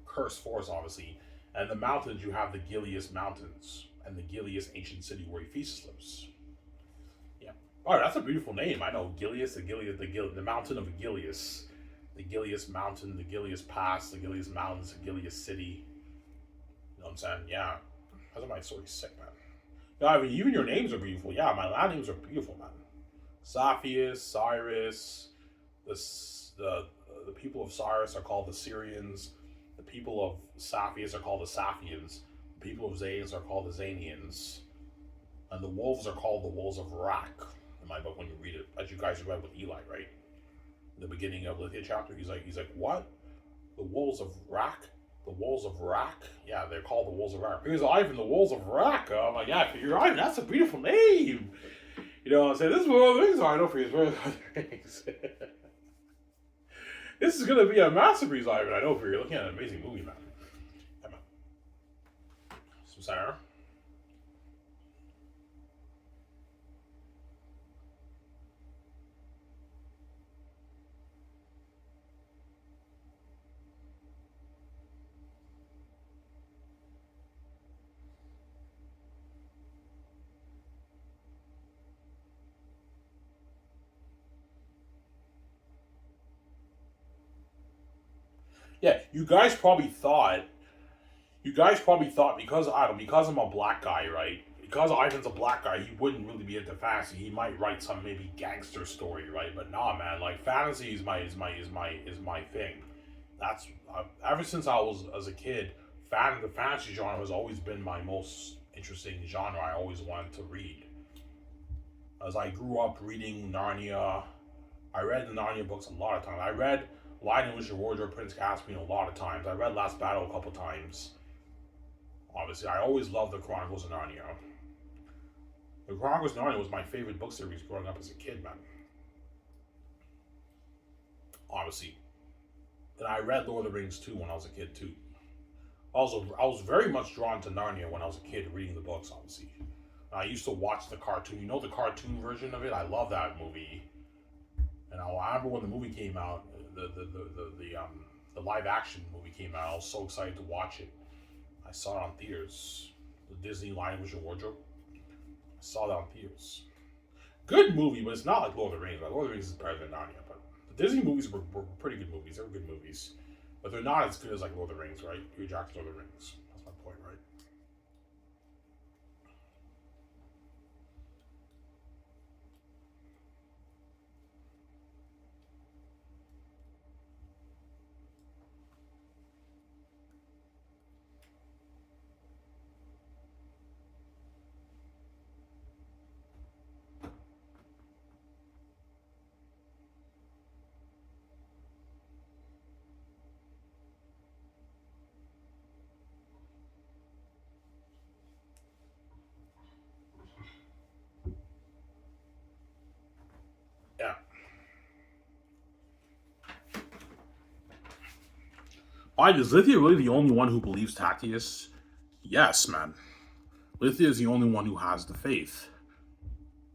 Cursed forest, obviously. And the mountains, you have the Gileas Mountains and the Gileas ancient city where Ephesus lives. Yeah. Oh, that's a beautiful name. I know. Gileas, the mountain of Gileas. The Gileas Mountain, the Gileas Pass, the Gileas Mountains, the Gileas City. You know what I'm saying? Yeah. That's my story sick, man. Yeah, I mean, even your names are beautiful. Yeah, my land names are beautiful, man. Sapphius, Cyrus, the people of Cyrus are called the Syrians. The people of Sapphius are called the Saphians. The people of Xanus are called the Xanians. And the wolves are called the wolves of Rak. In my book, when you read it, as you guys read with Eli, right? In the beginning of the chapter, he's like, what? The wolves of Rak? The wolves of Rak? Yeah, they're called the wolves of Rak. Here's Ivan, the wolves of Rak. I'm like, yeah, you're Ivan. That's a beautiful name. You know what I'm saying? This is one of the things I know for you. It's one of the other things. This is going to be a masterpiece, Ivan. I know for you. You're looking at an amazing movie, man. Yeah, man. Some center. Yeah, you guys probably thought because because I'm a black guy, right? Because Ivan's a black guy, he wouldn't really be into fantasy. He might write some maybe gangster story, right? But nah, man, like fantasy is my thing. That's ever since I was as a kid, the fantasy genre has always been my most interesting genre. I always wanted to read. As I grew up reading Narnia, I read the Narnia books a lot of times. I read Lion Witch and Wardrobe, Prince Caspian a lot of times. I read Last Battle a couple times. Obviously, I always loved the Chronicles of Narnia. The Chronicles of Narnia was my favorite book series growing up as a kid, man. Obviously. And I read Lord of the Rings too when I was a kid too. Also, I was very much drawn to Narnia when I was a kid reading the books, obviously. I used to watch the cartoon. You know the cartoon version of it? I love that movie. And I remember when the movie came out, the live action movie came out. I was so excited to watch it. I saw it on theaters. The Disney Lion Witch and Wardrobe. I saw that on theaters. Good movie, but it's not like Lord of the Rings. Lord of the Rings is better than Narnia, but the Disney movies were pretty good movies. They were good movies, but they're not as good as like Lord of the Rings, right? Peter Jackson's Lord of the Rings. That's my point, right? Why, is Lithia really the only one who believes Tactius? Yes, man. Lithia is the only one who has the faith.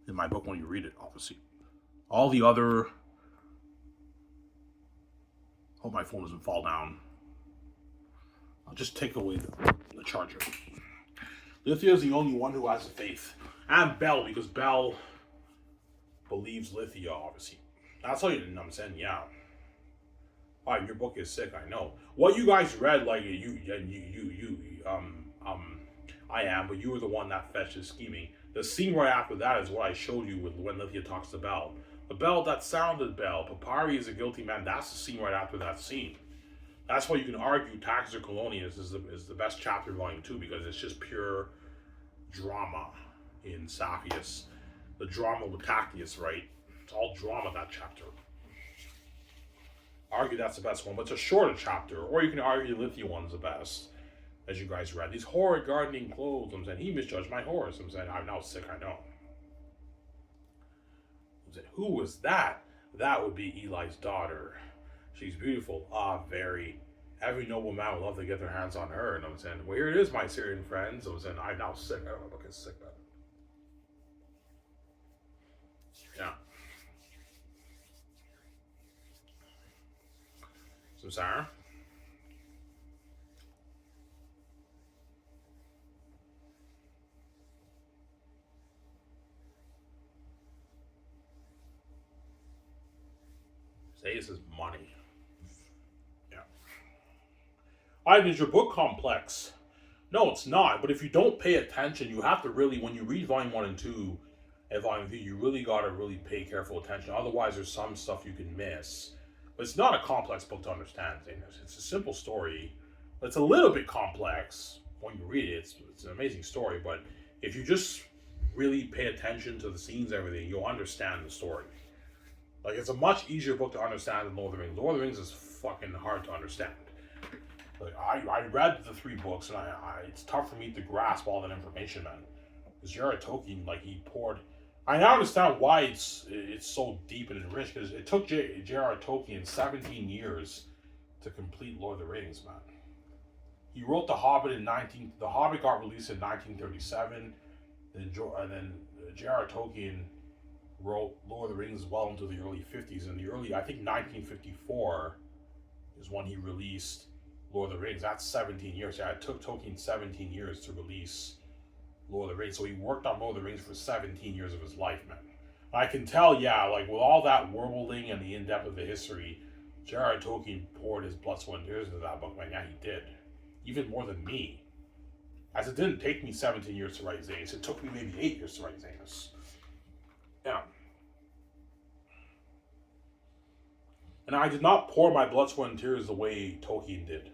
In my book, when you read it, obviously. All the other... Hope my phone doesn't fall down. I'll just take away the charger. Lithia is the only one who has the faith. And Belle, because Belle believes Lithia, obviously. That's all you know what I'm saying, yeah. Wow, your book is sick, I know. What you guys read, like, I am, but you were the one that fetched the scheming. The scene right after that is what I showed you with when Lithia talks to Belle. The Belle that sounded Belle. Papyri is a guilty man. That's the scene right after that scene. That's why you can argue Taxes or Colonius is the best chapter in Volume 2, because it's just pure drama in Saphius. The drama with Tactius, right? It's all drama, that chapter. Argue that's the best one, but it's a shorter chapter. Or you can argue the Lithia one's the best, as you guys read. These horrid gardening clothes, I'm saying, he misjudged my horse. I'm saying, I'm now sick, I know. I'm saying, who was that? That would be Eli's daughter. She's beautiful. Ah, very. Every noble man would love to get their hands on her. And I'm saying, well, here it is, my Syrian friends. I'm saying, I'm now sick. I don't know if I'm sick, man. Yeah. Some Sarah? Say this is money. Yeah. Ivan, is your book complex? No, it's not. But if you don't pay attention, you have to really, when you read Volume 1 and 2 and Volume 3, you really got to really pay careful attention. Otherwise, there's some stuff you can miss. But it's not a complex book to understand. It's a simple story. It's a little bit complex when you read it. It's an amazing story. But if you just really pay attention to the scenes and everything, you'll understand the story. Like, it's a much easier book to understand than Lord of the Rings. Lord of the Rings is fucking hard to understand. Like, I read the 3 books, and it's tough for me to grasp all that information, man. Because J.R.R. Tolkien, like, he poured... I now understand why it's so deep and rich, because it took J.R.R. Tolkien 17 years to complete Lord of the Rings, man. He wrote The Hobbit The Hobbit got released in 1937, and then J.R.R. Tolkien wrote Lord of the Rings well into the early 50s. In the early, I think 1954 is when he released Lord of the Rings. That's 17 years. Yeah, it took Tolkien 17 years to release Lord of the Rings. So he worked on Lord of the Rings for 17 years of his life, man. I can tell, yeah, like with all that worldbuilding and the in-depth of the history, J.R.R. Tolkien poured his blood, sweat, and tears into that book, man. Yeah, he did. Even more than me. As it didn't take me 17 years to write Xanus. It took me maybe 8 years to write Xanus. Yeah. And I did not pour my blood, sweat, and tears the way Tolkien did.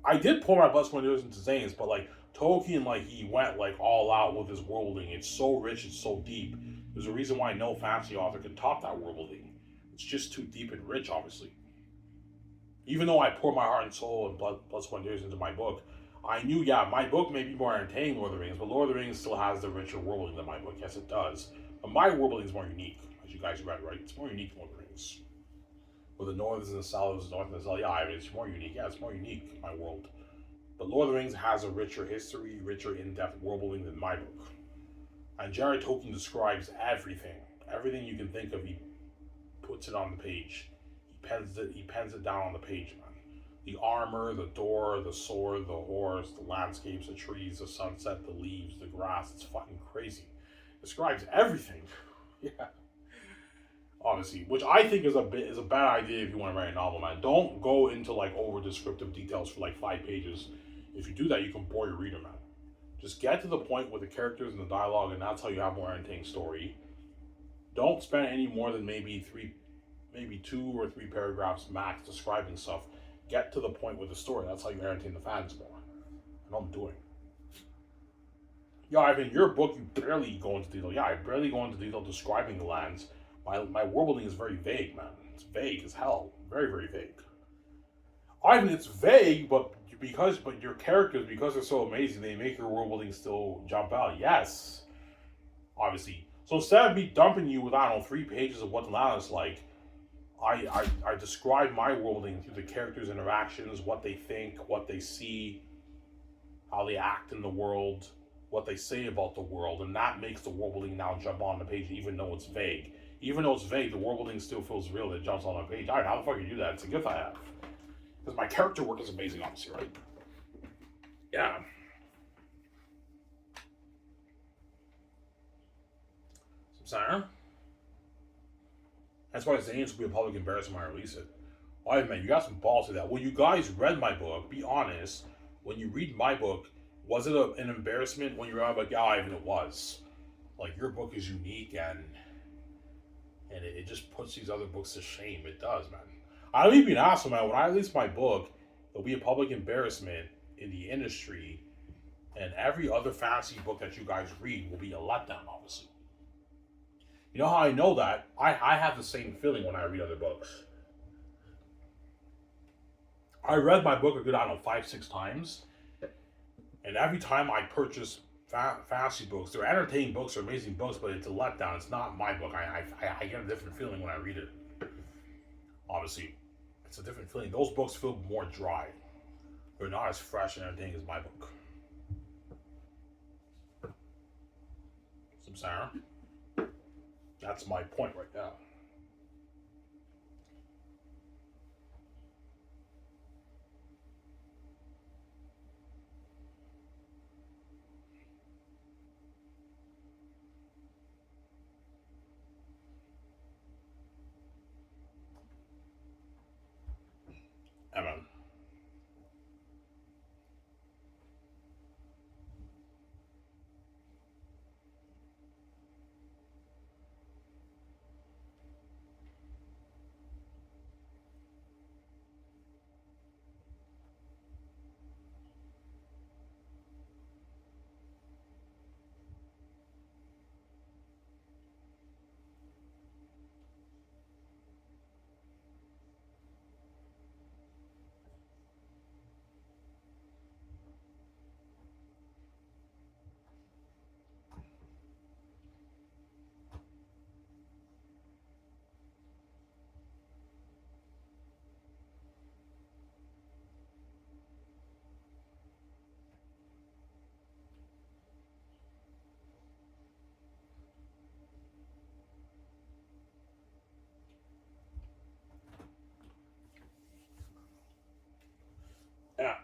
I did pour my blood, sweat, and tears into Xanus, but like Tolkien, like he went like all out with his worlding. It's so rich, it's so deep. There's a reason why no fantasy author can top that worlding. It's just too deep and rich, obviously. Even though I pour my heart and soul and blood, sweat, and tears into my book, I knew, yeah, my book may be more entertaining Lord of the Rings, but Lord of the Rings still has the richer worlding than my book. Yes, it does. But my worlding is more unique, as you guys read, right? It's more unique than Lord of the Rings. With the northers and the southers, the north and the south, yeah, it's more unique. Yeah, it's more unique, my world. But Lord of the Rings has a richer history, richer in-depth worldbuilding than my book. And J.R.R. Tolkien describes everything. Everything you can think of, he puts it on the page. He pens it down on the page, man. The armor, the door, the sword, the horse, the landscapes, the trees, the sunset, the leaves, the grass. It's fucking crazy. Describes everything. Yeah. Honestly, which I think is a bad idea if you want to write a novel, man. Don't go into like over descriptive details for like 5 pages. If you do that, you can bore your reader, man. Just get to the point with the characters and the dialogue, and that's how you have more entertaining story. Don't spend any more than maybe 2 or 3 paragraphs max describing stuff. Get to the point with the story. That's how you entertain the fans more. And I'm doing. Yeah, I mean, your book, you barely go into detail. Yeah, I barely go into detail describing the lands. My worldbuilding is very vague, man. It's vague as hell. Very, very vague. I mean, it's vague, but your characters, because they're so amazing, they make your worldbuilding still jump out. Yes. Obviously. So instead of me dumping you with, I don't know, 3 pages of what the land is like, I describe my worlding through the characters' interactions, what they think, what they see, how they act in the world, what they say about the world, and that makes the world building now jump on the page, even though it's vague. Even though it's vague, the world building still feels real. It jumps on the page. All right, how the fuck do you do that? It's a gift I have, because my character work is amazing, obviously, right? Yeah. Sorry. That's why Xanus will be a public embarrassment when I release it. All right, man, you got some balls to that. When you guys read my book, be honest. When you read my book, was it an embarrassment when you read like, yeah, even it was. Like, your book is unique, and it just puts these other books to shame. It does, man. I'll even ask man, when I release my book, it'll be a public embarrassment in the industry, and every other fantasy book that you guys read will be a letdown, obviously. You know how I know that? I have the same feeling when I read other books. I read my book a good, I don't know, 5, 6 times. And every time I purchase fantasy books, they're entertaining books, they're amazing books, but it's a letdown. It's not my book. I get a different feeling when I read it. Obviously, it's a different feeling. Those books feel more dry. They're not as fresh and entertaining as my book. Some Sarah. That's my point right now. Amen. Yeah.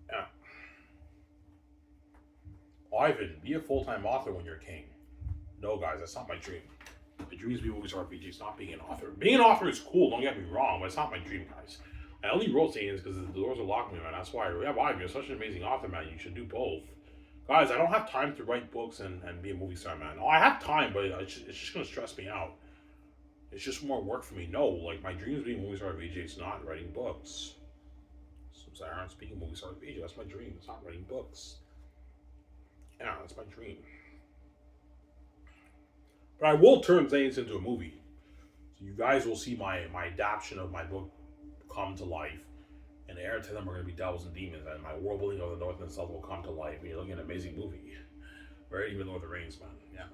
Yeah. Ivan, be a full-time author when you're king. No, guys, that's not my dream. My dream is to be movies RPGs, not being an author. Being an author is cool, don't get me wrong, but it's not my dream, guys. I only wrote things because the doors are locked me, man. That's why, yeah, Ivan, you're such an amazing author, man. You should do both. Guys, I don't have time to write books and be a movie star, man. Oh, I have time, but it's just going to stress me out. It's just more work for me. No, like, my dream is being a movie star RPG. It's not writing books. So, sorry, I'm speaking movie star RPG. That's my dream. It's not writing books. Yeah, that's my dream. But I will turn things into a movie. So you guys will see my adaptation of my book come to life. And the Air to them are going to be Devils and Demons. And my world building of the North and South will come to life. And you're looking at an amazing movie. Right? Even Lord of the Rings, man. Yeah.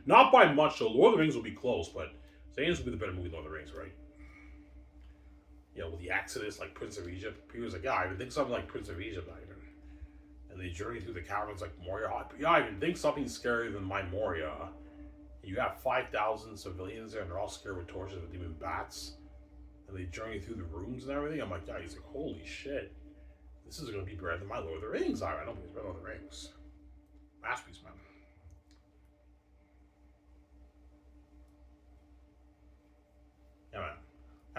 Not by much, though. Lord of the Rings will be close, but Xanus will be the better movie than Lord of the Rings, right? You know, with the Exodus, like Prince of Egypt. People was like, yeah, I even think something like Prince of Egypt, Ivan. And they journey through the caverns like Moria. Yeah, I even think something scarier than my Moria. You have 5,000 civilians there, and they're all scared with torches with demon bats. And they journey through the rooms and everything. I'm like, yeah, he's like, holy shit. This is going to be better than my Lord of the Rings. I don't think it's better than Lord of the Rings. Masterpiece, man.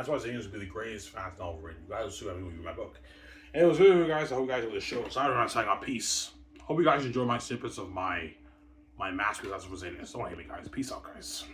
That's why Xanus would be the greatest fast novel written. You guys will see when we read my book. And it was really good, guys. I hope you guys enjoyed the show. So I'm signing off. Peace. Hope you guys enjoy my snippets of my masterpiece. That's what Xanus. Don't hate me, guys. Peace out, guys.